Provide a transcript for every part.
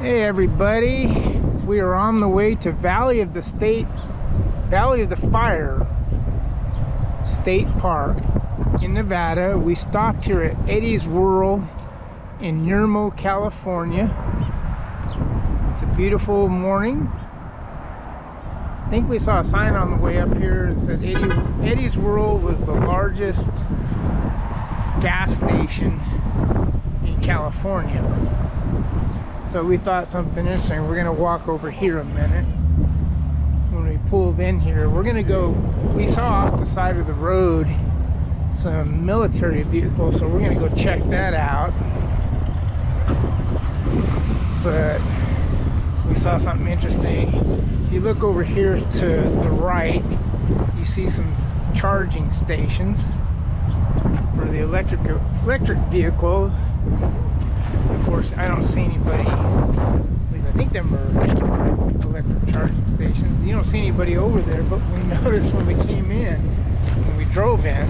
Hey everybody, we are on the way to Valley of the Fire State Park in Nevada. We stopped here at Eddie's World in Yermo, California. It's a beautiful morning. I think we saw a sign on the way up here that said Eddie's World was the largest gas station in California. So we thought something interesting. We're going to walk over here a minute. When we pulled in here, we're going to go, we saw off the side of the road some military vehicles, so we're going to go check that out. But we saw something interesting. If you look over here to the right, you see some charging stations for the electric vehicles. Of course, I don't see anybody, at least I think them are electric charging stations. You don't see anybody over there, but we noticed when we came in, when we drove in,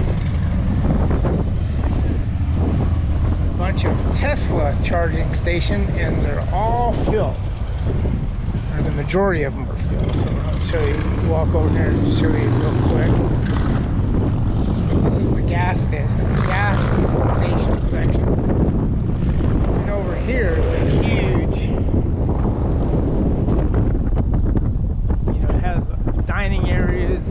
a bunch of Tesla charging stations, and they're all filled. Or the majority of them are filled. So I'll show you, walk over there and show you real quick. But this is the gas station section. And over here it's a huge, it has dining areas,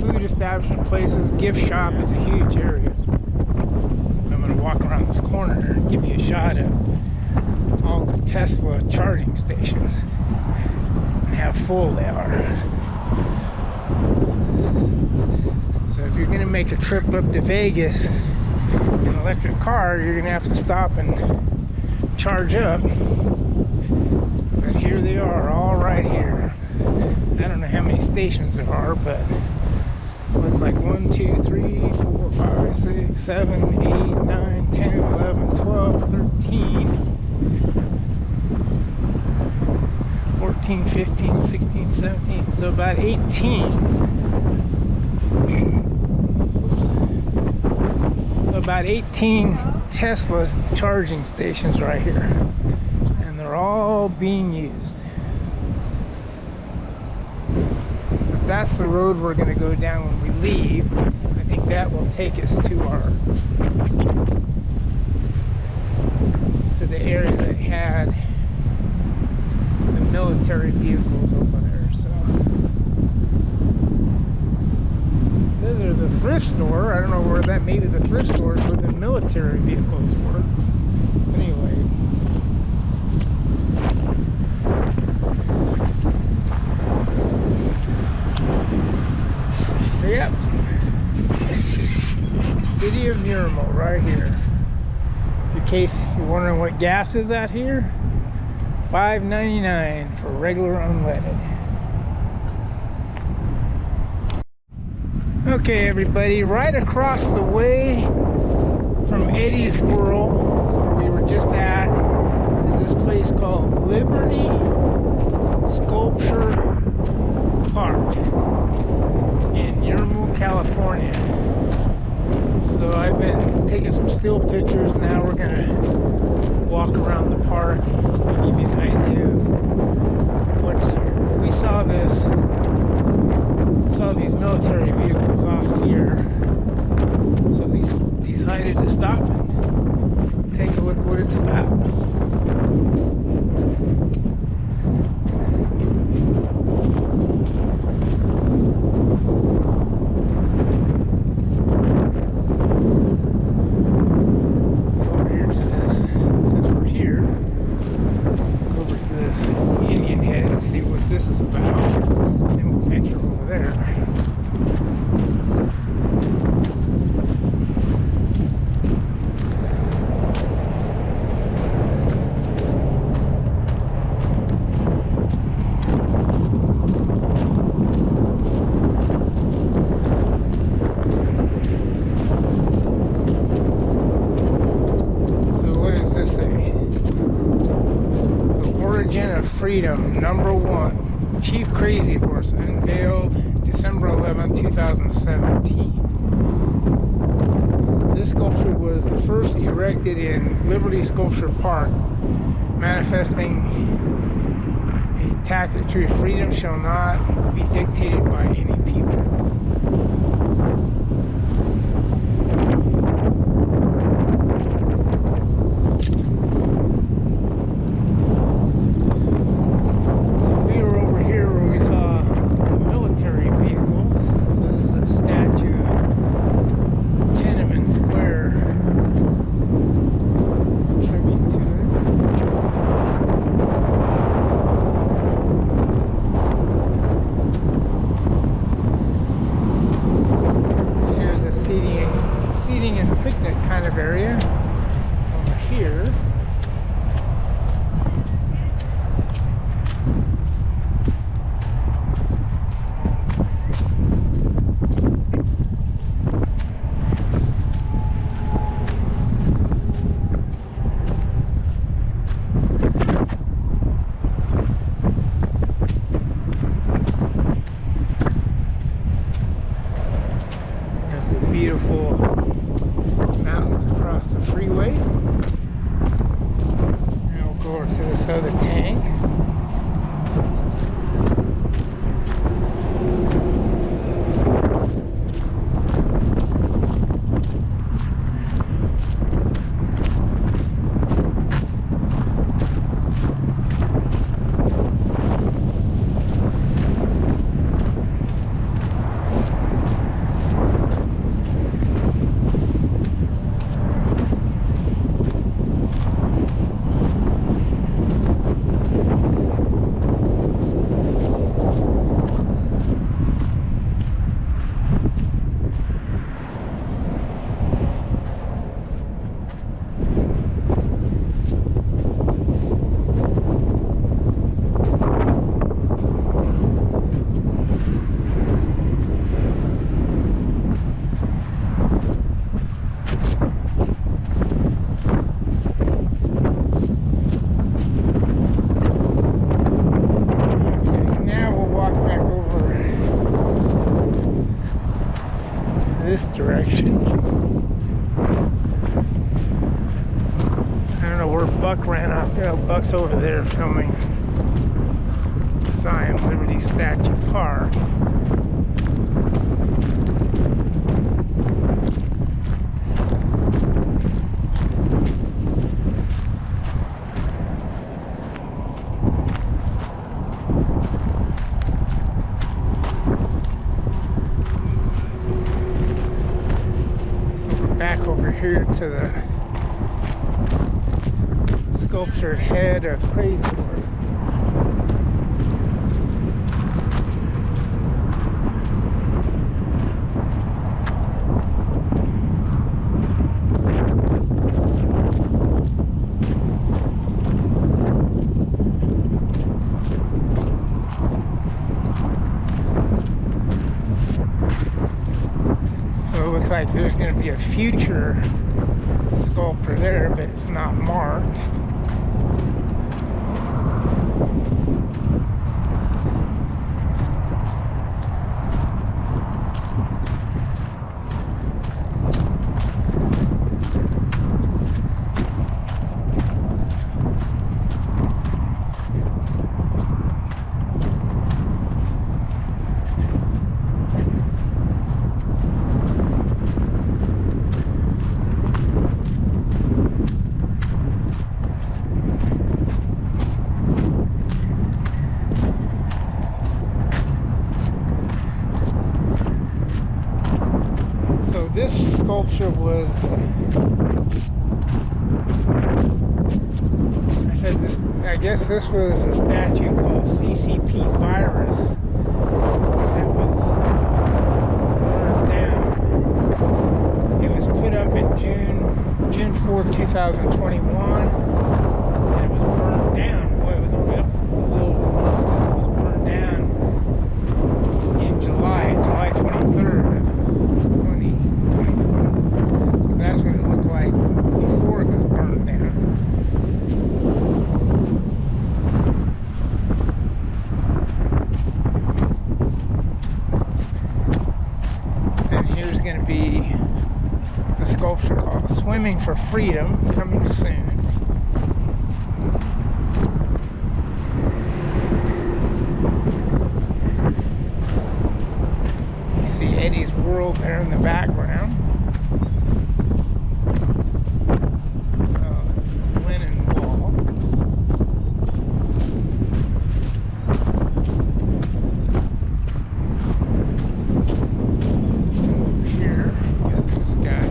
food establishment places, gift shop. Is a huge area. I'm going to walk around this corner and give you a shot of all the Tesla charging stations and how full they are. So if you're going to make a trip up to Vegas in an electric car, you're going to have to stop and charge up. But here they are, all right here. I don't know how many stations there are, but it looks like 1, 2, 3, 4, 5, 6, 7, 8, 9, 10, 11, 12, 13, 14, 15, 16, 17, so about 18. About 18 Tesla charging stations right here, and they're all being used. But that's the road we're going to go down when we leave. I think that will take us to the area that had the military vehicles over there. So there's a thrift store. I don't know where that, maybe the thrift store is where the military vehicles were. Anyway. Yep. City of Yermo right here. In case you're wondering what gas is out here, $5.99 for regular unleaded. Okay everybody, right across the way from Eddie's World, where we were just at, is this place called Liberty Sculpture Park in Yermo, California. So I've been taking some still pictures. Now we're going to walk around the park and give you an idea of what's here. We saw these military vehicles off here, so we decided to stop and take a look what it's about. Over here to this, since we're here, go over to this Indian Head and see what this is about, and we'll venture over there. Freedom #1 Chief Crazy Horse unveiled December 11, 2017. This sculpture was the first erected in Liberty Sculpture Park, manifesting a tacit true freedom shall not be dictated by any people. Seating and picnic kind of area over here. There's a beautiful mountains across the freeway. Now we'll go over to this other tank. This direction. I don't know where Buck ran off to. Oh, Buck's over there filming Zion Liberty Statue Park. Back over here to the sculptured head of Crazy Lord. So it looks like there's going to be a future sculpture there, but it's not marked. This sculpture was, I guess this was a statue called CCP Virus that was burned down. It was put up in June 4th, 2021, and it was burned down. Boy, it was only up a little over a month. It was burned down in July 23rd. That's what it looked like before it was burned down. And here's going to be the sculpture called Swimming for Freedom, coming soon. see Eddie's World there in the background. Linen wall. Over here, got this guy.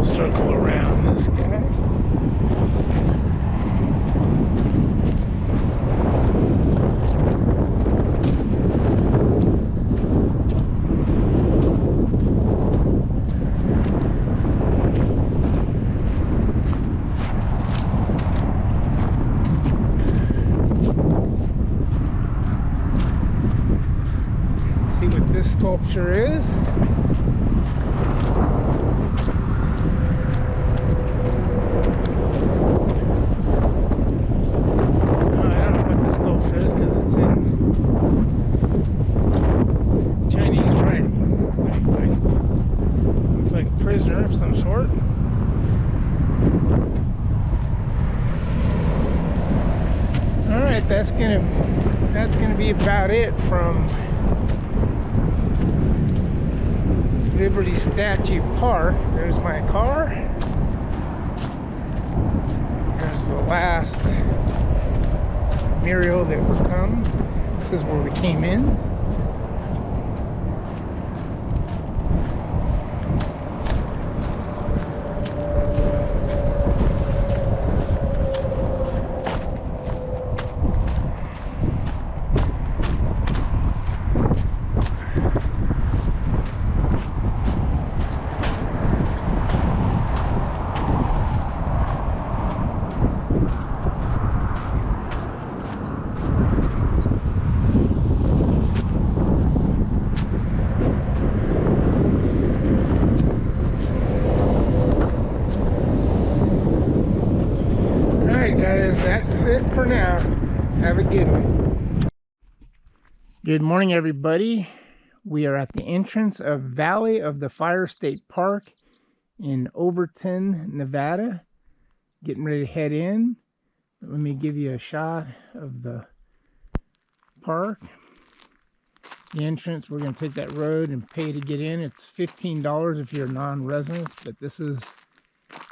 Circle around this guy. See what this sculpture is. Prisoner of some sort. All right, that's gonna be about it from Liberty Statue Park. There's my car. There's the last mural that will come. This is where we came in. That's it for now. Have a good one. Good morning, everybody. We are at the entrance of Valley of the Fire State Park in Overton, Nevada. Getting ready to head in. Let me give you a shot of the park. The entrance, we're going to take that road and pay to get in. It's $15 if you're a non-resident, but this is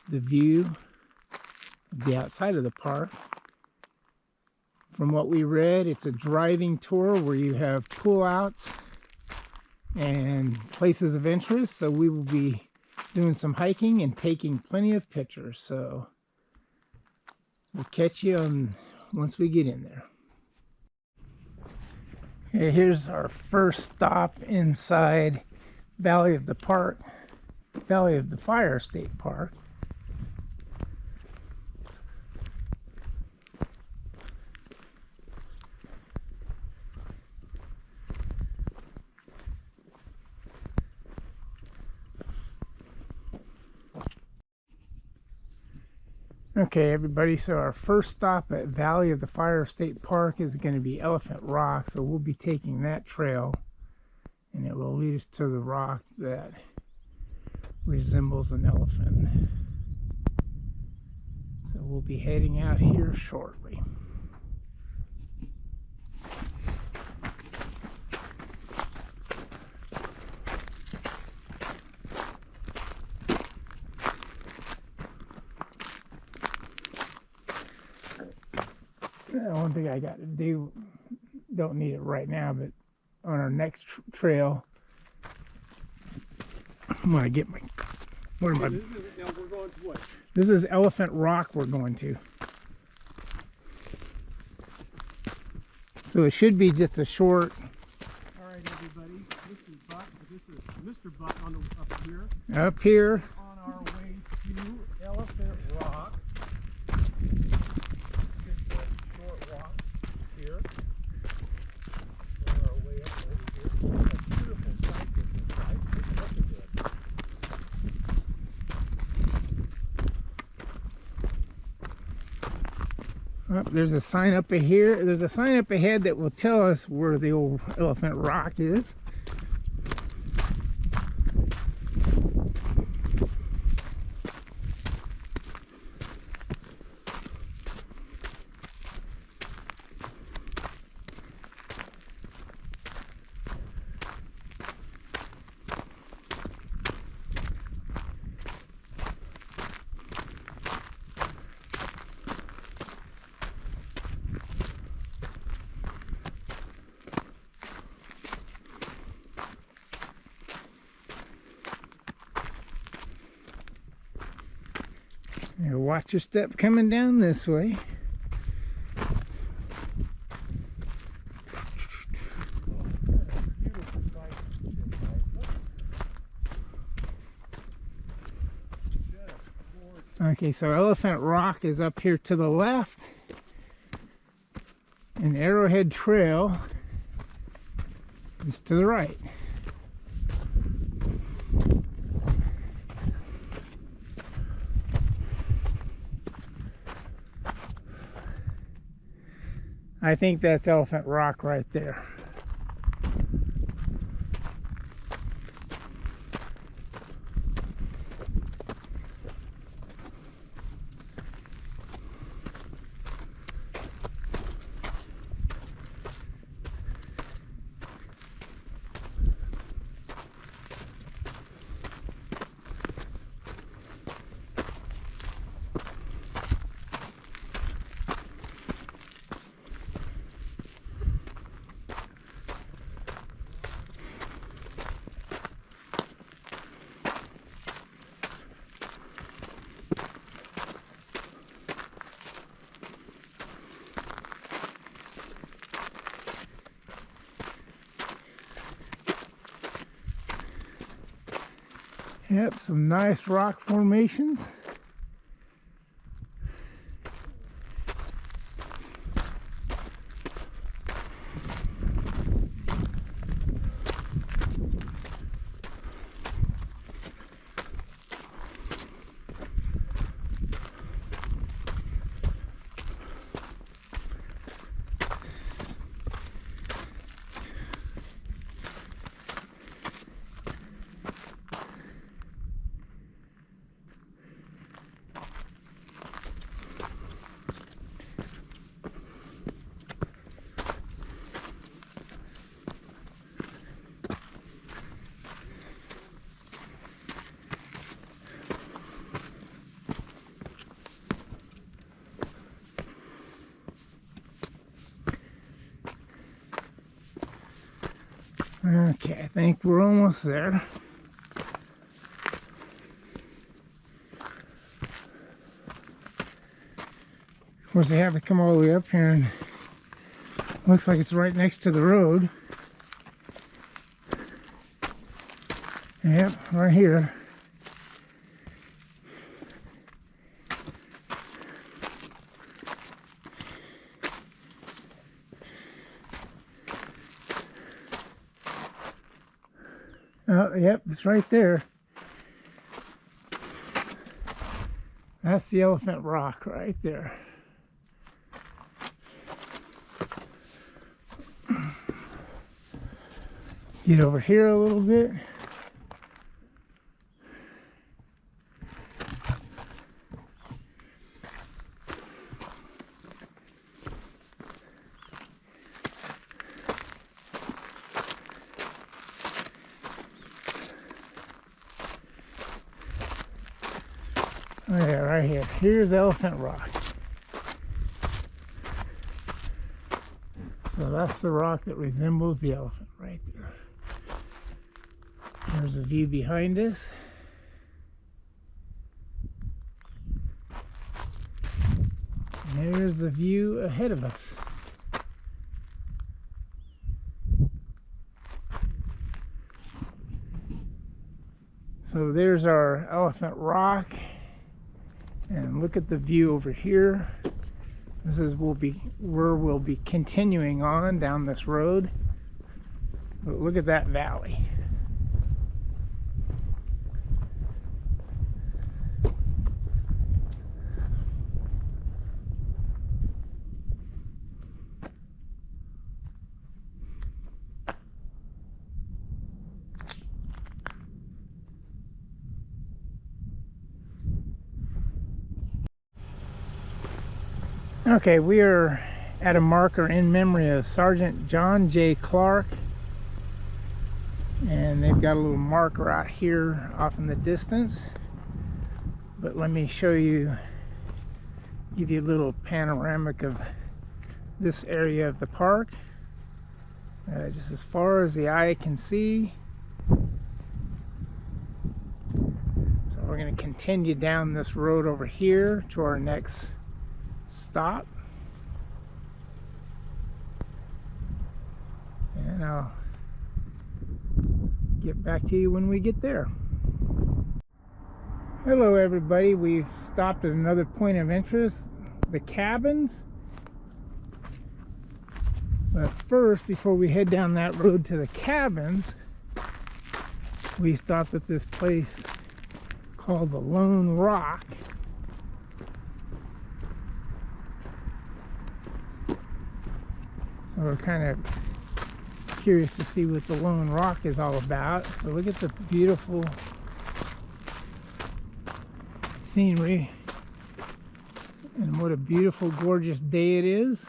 the view of the outside of the park. From what we read, it's a driving tour where you have pullouts and places of interest. So we will be doing some hiking and taking plenty of pictures. So we'll catch you once we get in there. Okay, here's our first stop inside Valley of the Fire State Park. Okay, everybody, so our first stop at Valley of the Fire State Park is going to be Elephant Rock, so we'll be taking that trail, and it will lead us to the rock that resembles an elephant. So we'll be heading out here shortly. One thing I got to do, don't need it right now, but on our next trail, I'm going to get my, where am I? Now we're going to what? This is Elephant Rock we're going to. So it should be just a short. All right, everybody, this is Buck. This is Mr. Buck up here. Up here. On our way to Elephant Rock. Here. On our way up over here. It's a beautiful sight this inside. It's looking good. Oh, there's a sign up here. There's a sign up ahead that will tell us where the old Elephant Rock is. Now watch your step coming down this way. Beautiful sight to see, guys. Look. Just gorgeous. Okay, so Elephant Rock is up here to the left, and Arrowhead Trail is to the right. I think that's Elephant Rock right there. Yep, some nice rock formations. Okay, I think we're almost there. Of course, they have to come all the way up here, and looks like it's right next to the road. Yep, right here. Oh, yep, it's right there. That's the Elephant Rock right there. Get over here a little bit. Oh yeah, right here. Here's Elephant Rock. So that's the rock that resembles the elephant right there. There's a view behind us. And there's the view ahead of us. So there's our Elephant Rock. And look at the view over here. This is where we'll be continuing on down this road. But look at that valley. Okay, we are at a marker in memory of Sergeant John J. Clark, and they've got a little marker out here off in the distance. But let me show you, give you a little panoramic of this area of the park, just as far as the eye can see. So we're going to continue down this road over here to our next stop, and I'll get back to you when we get there. Hello everybody, we've stopped at another point of interest, the cabins. But first, before we head down that road to the cabins, we stopped at this place called the Lone Rock. So we're kind of curious to see what the Lone Rock is all about. But look at the beautiful scenery, and what a beautiful, gorgeous day it is.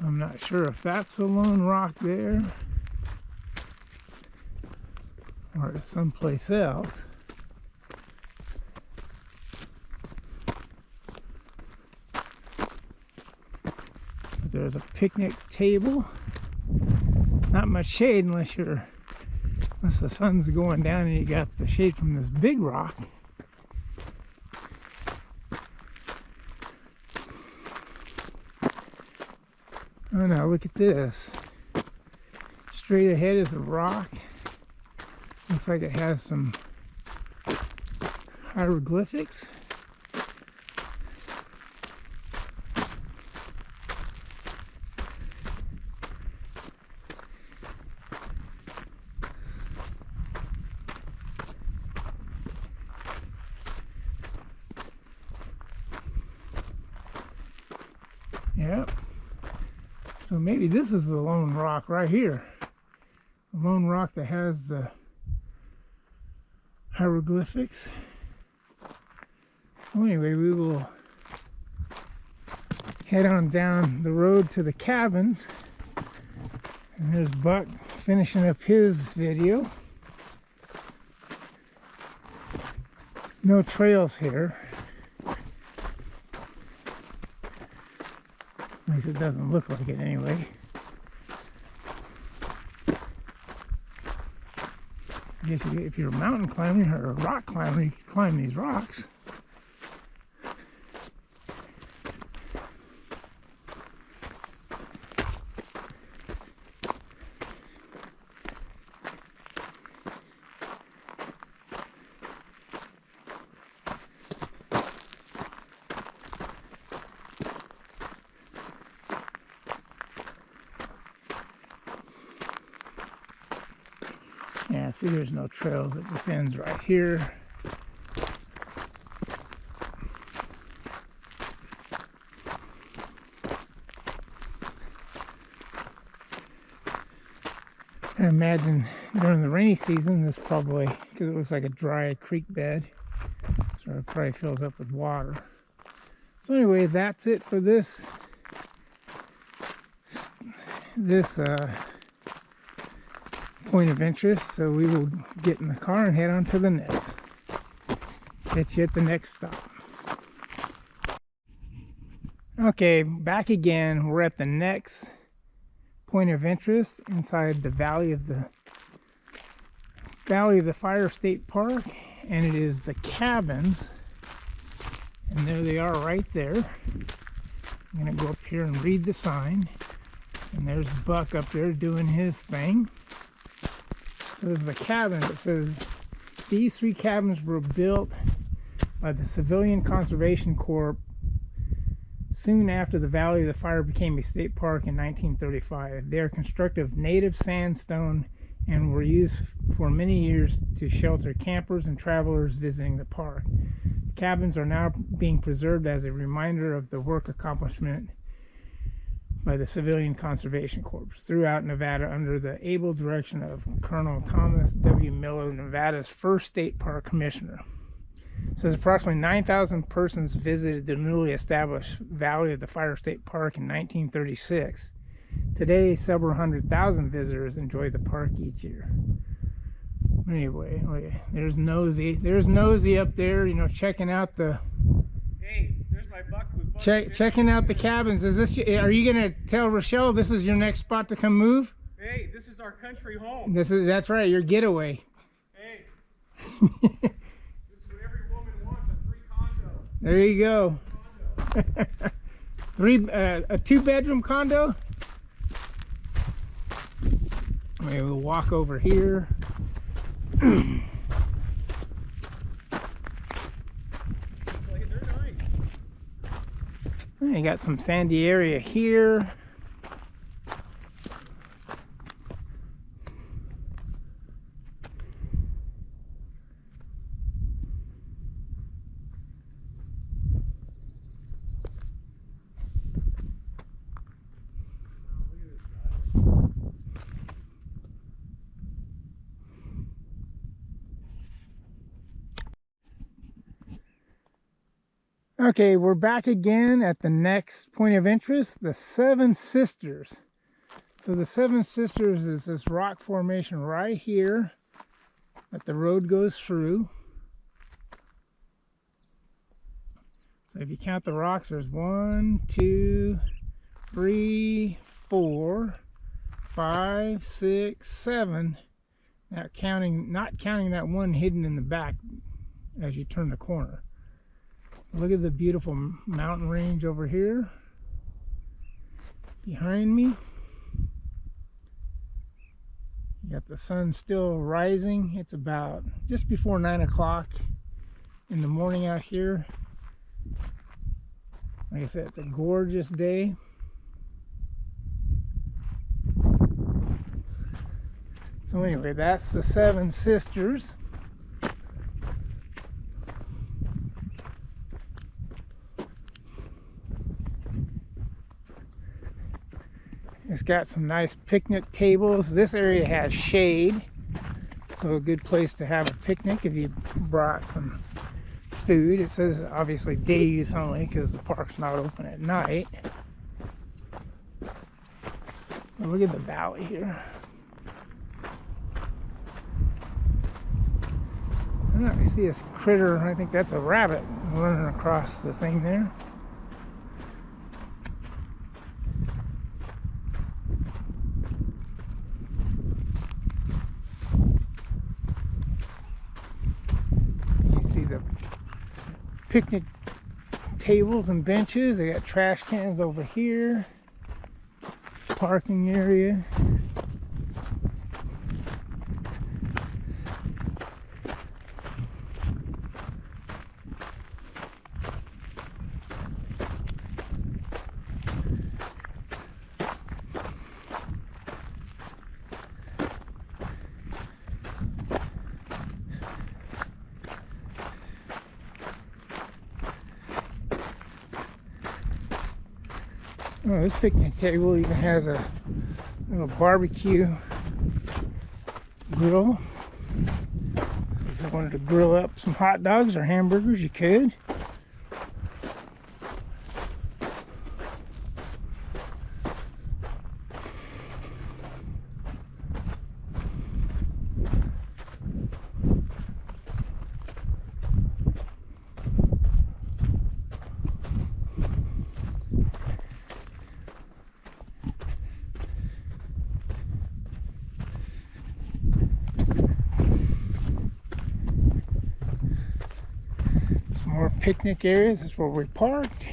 I'm not sure if that's the Lone Rock there or it's someplace else. But there's a picnic table. Not much shade unless the sun's going down and you got the shade from this big rock. Oh no, look at this. Straight ahead is a rock. Looks like it has some hieroglyphics. Yep. So maybe this is the Lone Rock right here. The Lone Rock that has the hieroglyphics. So anyway, we will head on down the road to the cabins. And there's Buck finishing up his video. No trails here. At least it doesn't look like it anyway. I guess if you're a mountain climber or a rock climber, you can climb these rocks. Yeah, see, there's no trails. It just ends right here. I imagine during the rainy season, this probably, because it looks like a dry creek bed, so it probably fills up with water. So anyway, that's it for this point of interest. So we will get in the car and head on to the next. Catch you at the next stop. Okay, back again. We're at the next point of interest inside the Valley of the Fire State Park, and it is the cabins. And there they are right there. I'm gonna go up here and read the sign. And there's Buck up there doing his thing. So there's the cabin. It says these 3 cabins were built by the Civilian Conservation Corps soon after the Valley of the Fire became a state park in 1935. They are constructed of native sandstone and were used for many years to shelter campers and travelers visiting the park. The cabins are now being preserved as a reminder of the work accomplishment by the Civilian Conservation Corps throughout Nevada under the able direction of Colonel Thomas W. Miller, Nevada's first state park commissioner. It says approximately 9,000 persons visited the newly established Valley of the Fire State Park in 1936. Today, several 100,000 visitors enjoy the park each year. Anyway, okay, there's Nosy. There's Nosy up there, you know, checking out the. Hey, there's my buck with Checking out the cabins. Is this? Are you gonna tell Rochelle this is your next spot to come move? Hey, this is our country home. That's right, your getaway. Hey, this is what every woman wants, a 3 condo. There you go. A 2-bedroom condo. Maybe we'll walk over here. They're nice. You got some sandy area here. Okay, we're back again at the next point of interest, the Seven Sisters. So the Seven Sisters is this rock formation right here that the road goes through. So if you count the rocks, there's 1, 2, 3, 4, 5, 6, 7. Now not counting that one hidden in the back as you turn the corner. Look at the beautiful mountain range over here behind me. You got the sun still rising. It's about just before 9 o'clock in the morning out here. Like I said, it's a gorgeous day. So anyway, that's the Seven Sisters. It's got some nice picnic tables. This area has shade, so a good place to have a picnic if you brought some food. It says obviously day use only because the park's not open at night. But look at the valley here. I see a critter. I think that's a rabbit running across the thing there. See the picnic tables and benches. They got trash cans over here. Parking area. Oh, this picnic table even has a little barbecue grill. If you wanted to grill up some hot dogs or hamburgers, you could. More picnic areas. That's where we parked.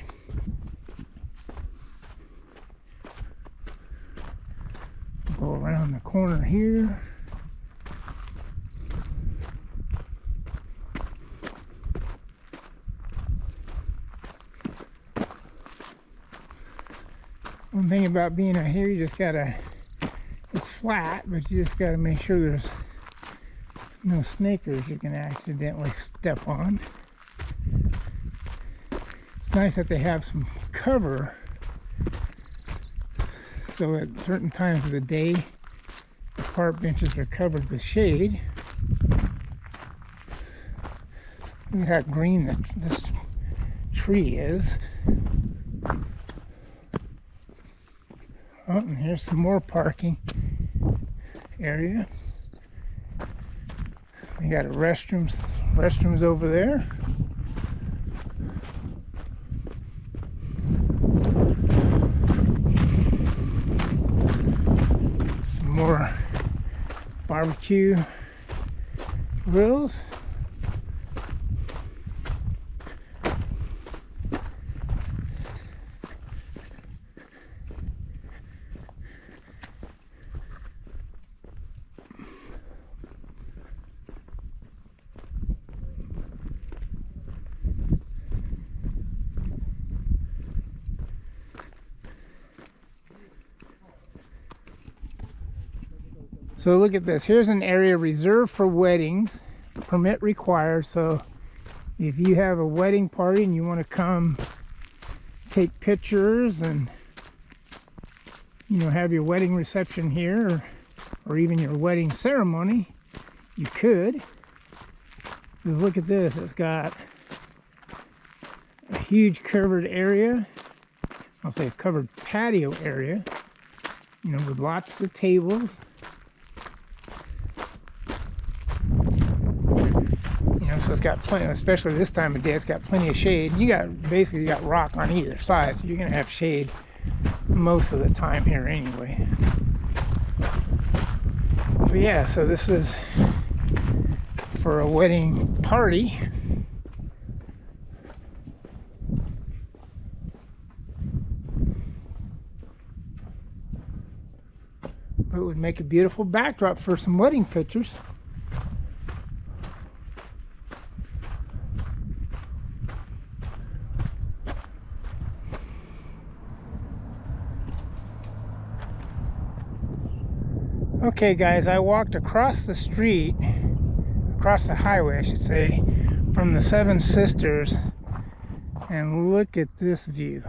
Go around the corner here. One thing about being out here, you just gotta, it's flat, but you just gotta make sure there's no snakers you can accidentally step on. It's nice that they have some cover So at certain times of the day, the park benches are covered with shade. Look at how green this tree is. Oh, and here's some more parking area. We got restrooms over there. Some more barbecue grills. So look at this. Here's an area reserved for weddings. Permit required. So if you have a wedding party and you want to come take pictures and, you know, have your wedding reception here, or even your wedding ceremony, you could. Because look at this. It's got a huge covered area. I'll say a covered patio area, you know, with lots of tables. So it's got plenty, especially this time of day, it's got plenty of shade. You got rock on either side, so you're gonna have shade most of the time here anyway. But yeah, so this is for a wedding party. It would make a beautiful backdrop for some wedding pictures. Okay guys, I walked across the street, across the highway I should say, from the Seven Sisters, and look at this view.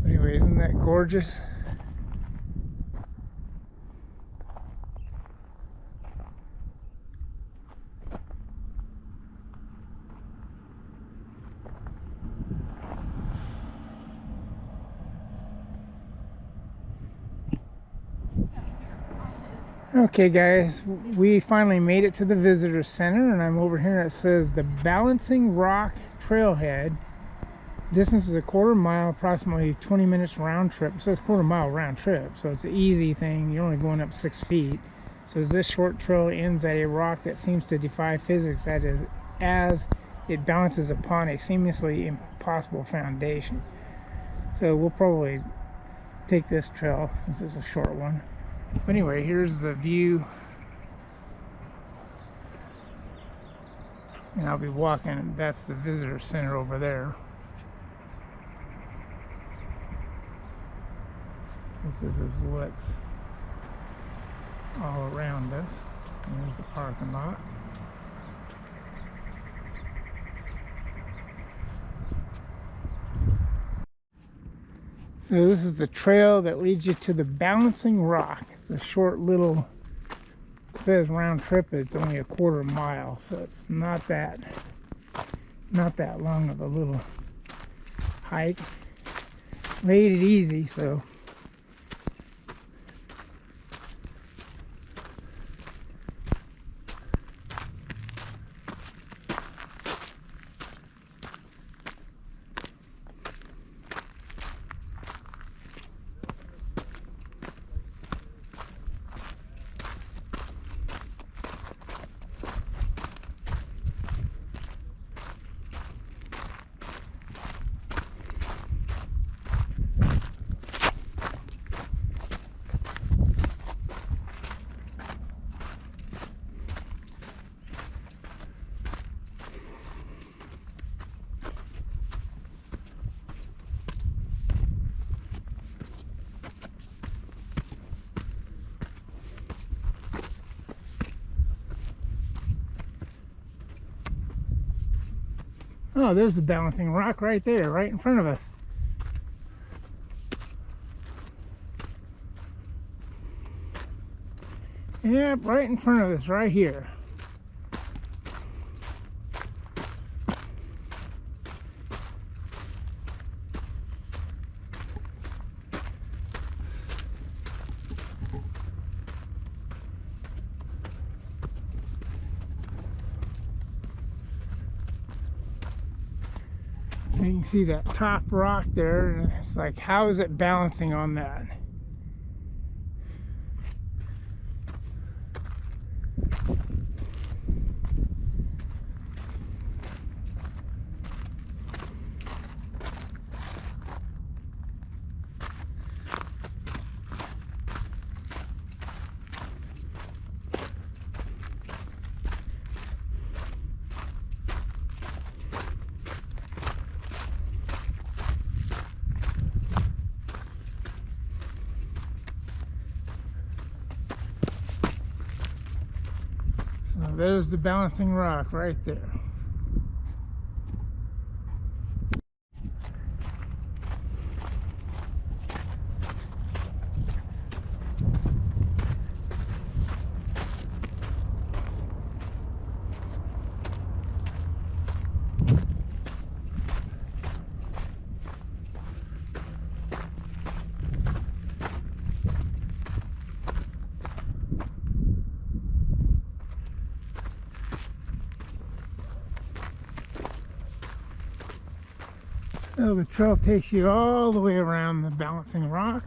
Anyway, isn't that gorgeous? Okay guys, we finally made it to the visitor center, and I'm over here and it says the Balancing Rock Trailhead. Distance is a quarter mile, approximately 20 minutes round trip. It says quarter mile round trip, so it's an easy thing. You're only going up 6 feet. It says this short trail ends at a rock that seems to defy physics as it balances upon a seemingly impossible foundation. So we'll probably take this trail since it's a short one. But anyway, here's the view. And I'll be walking, that's the visitor center over there. This is what's all around us. And there's the parking lot. So this is the trail that leads you to the Balancing Rock. It's a short little, it says round trip, it's only a quarter mile, so it's not that long of a little hike. Rated easy, so Oh, there's the balancing rock right there, right in front of us. Yep, right in front of us, right here. So you can see that top rock there, and it's like, how is it balancing on that? So there's the balancing rock right there. So the trail takes you all the way around the balancing rock.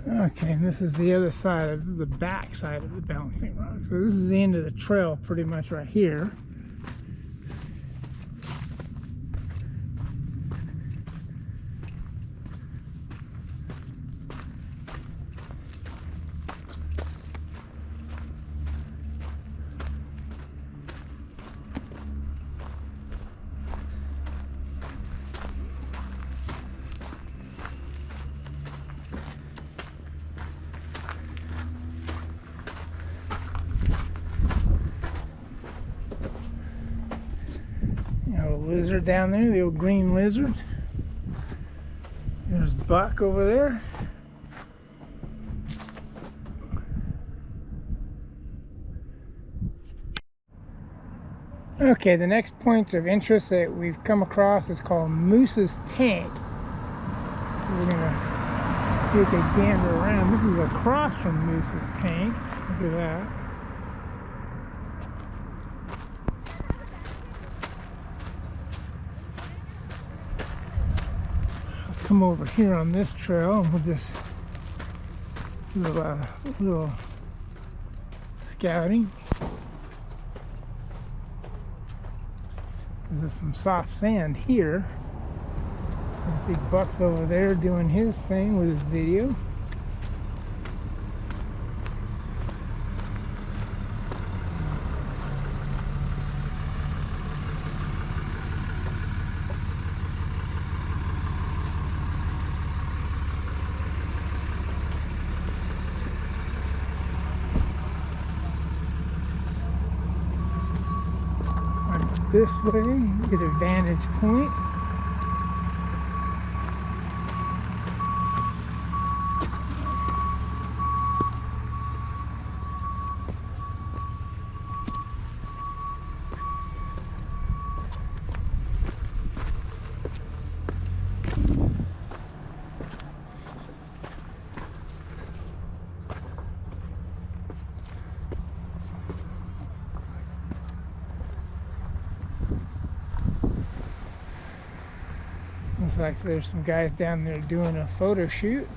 Okay, and this is the other side. This is the back side of the balancing rock. So this is the end of the trail pretty much right here. Lizard down there, the old green lizard. There's buck over there. Okay, the next point of interest that we've come across is called MousesTank. We're gonna take a gander around. This is across from MousesTank. Look at that. Come over here on this trail and we'll just do a little scouting. This is some soft sand here. You can see Buck's over there doing his thing with his video. This way, get a vantage point. Looks like there's some guys down there doing a photo shoot.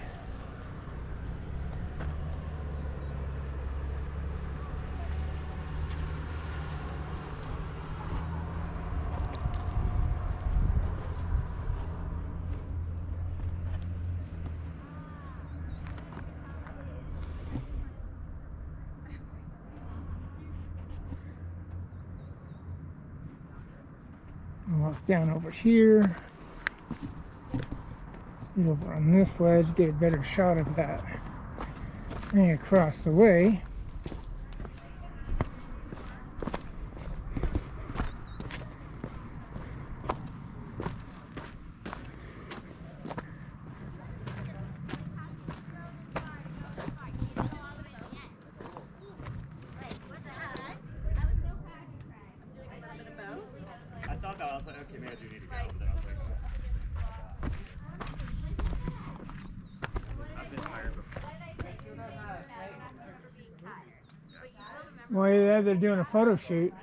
Walk down over here. Get over on this ledge, get a better shot of that thing across the way. I thought that, I was like, okay, maybe I do need to go, but then I was like, I've been tired before. Well, yeah, they're doing a photo shoot.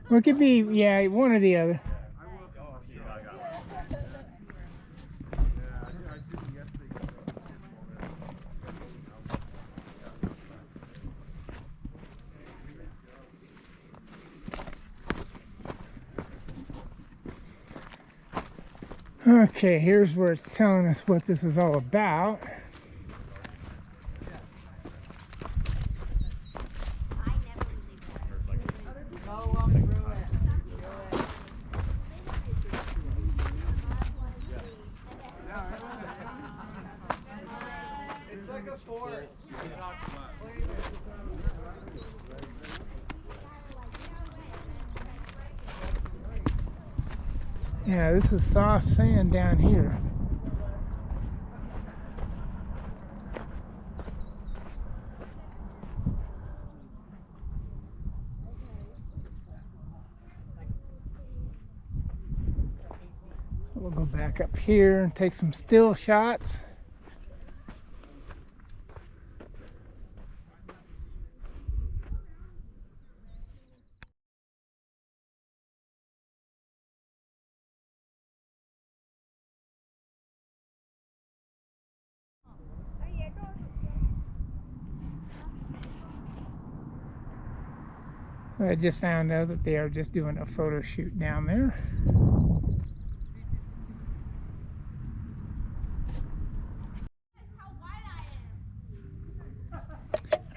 Well, it could be, yeah, one or the other. Okay, here's where it's telling us what this is all about. It's like a fort. Yeah, this is soft sand down here. We'll go back up here and take some still shots. I just found out that they are just doing a photo shoot down there.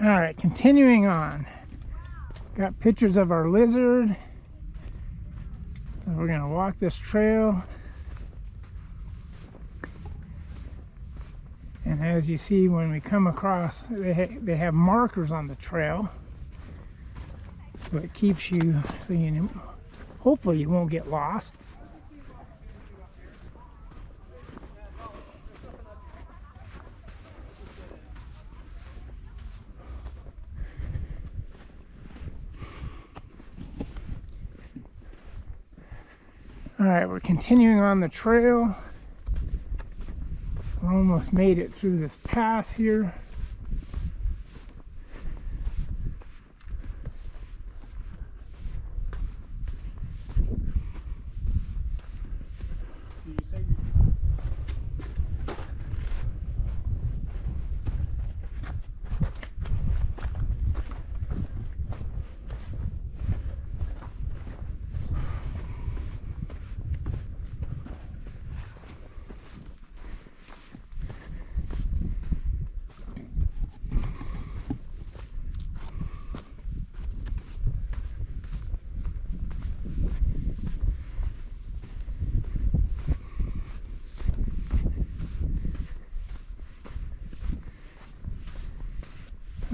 All right, continuing on. Got pictures of our lizard. So we're gonna walk this trail. And as you see, when we come across, they have markers on the trail. So it keeps you, so you know, hopefully you won't get lost. All right, we're continuing on the trail. We're almost made it through this pass here.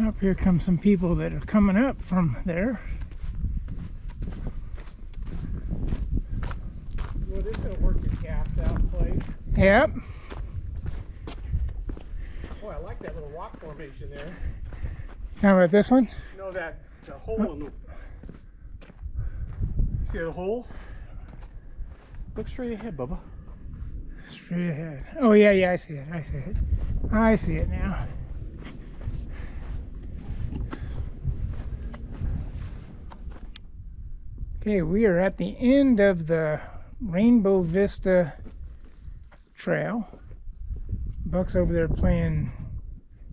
Up here come some people that are coming up from there. Well, this is going to work your gas out place. Yep. Boy, I like that little rock formation there. Talking about this one? No, the hole in the... See the hole? Look straight ahead, Bubba. Straight ahead. Oh yeah, yeah, I see it. I see it. I see it now. Okay, we are at the end of the Rainbow Vista Trail. Buck's over there playing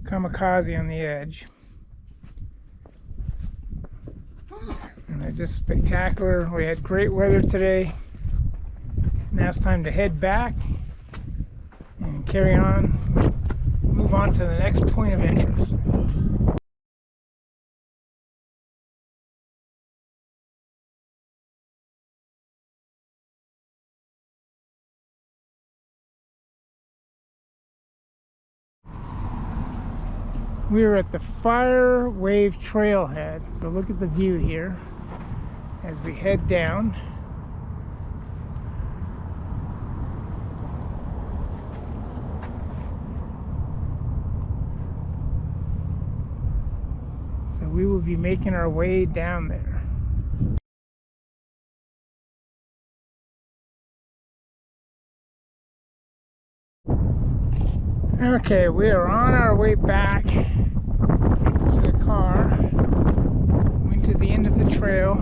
kamikaze on the edge. And they're just spectacular. We had great weather today. Now it's time to head back and carry on, move on to the next point of interest. We are at the Fire Wave Trailhead, so look at the view here as we head down. So we will be making our way down there. Okay, we are on our way back to the car. Went to the end of the trail.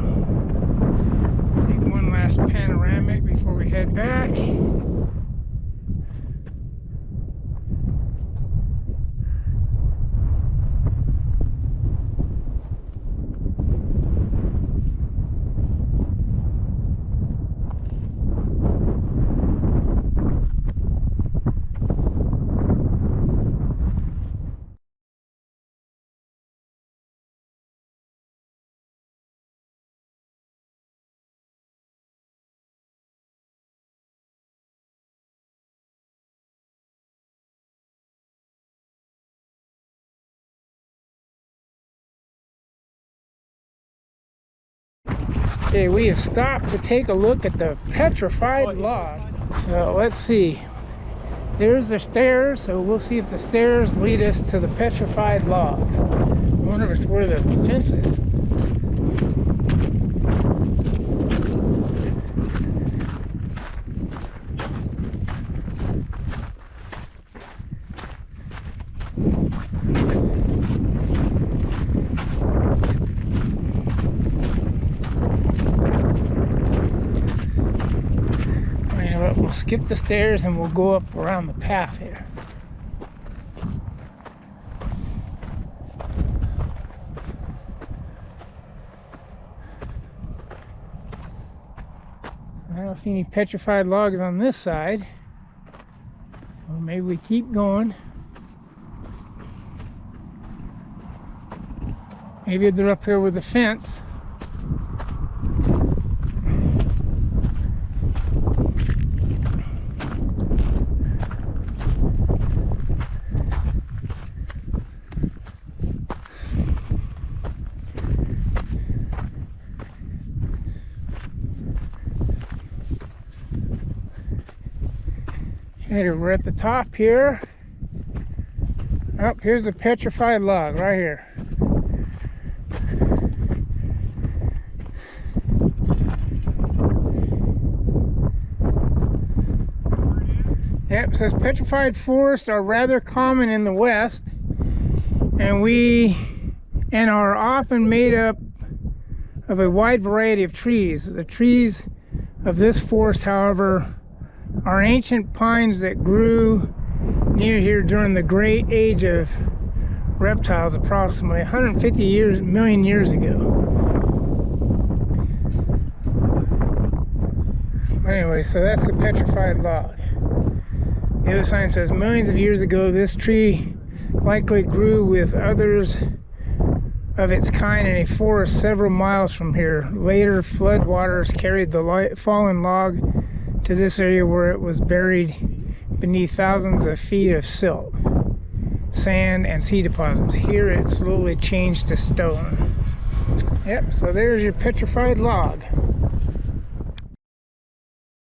Take one last panoramic before we head back. Okay, we have stopped to take a look at the Petrified Log. So let's see. There's the stairs, so we'll see if the stairs lead us to the Petrified Log. I wonder if it's where the fence is. We'll skip the stairs and we'll go up around the path here. I don't see any petrified logs on this side. Well, maybe we keep going. Maybe they're up here with the fence. Okay, we're at the top here. Oh, here's the petrified log right here. Yep, it says petrified forests are rather common in the West, and are often made up of a wide variety of trees. The trees of this forest, however, are ancient pines that grew near here during the great age of reptiles, approximately 150 million years ago. Anyway, so that's the petrified log. The other sign says millions of years ago this tree likely grew with others of its kind in a forest several miles from here. Later floodwaters carried the fallen log to this area where it was buried beneath thousands of feet of silt, sand, and sea deposits. Here it slowly changed to stone. Yep, so there's your petrified log.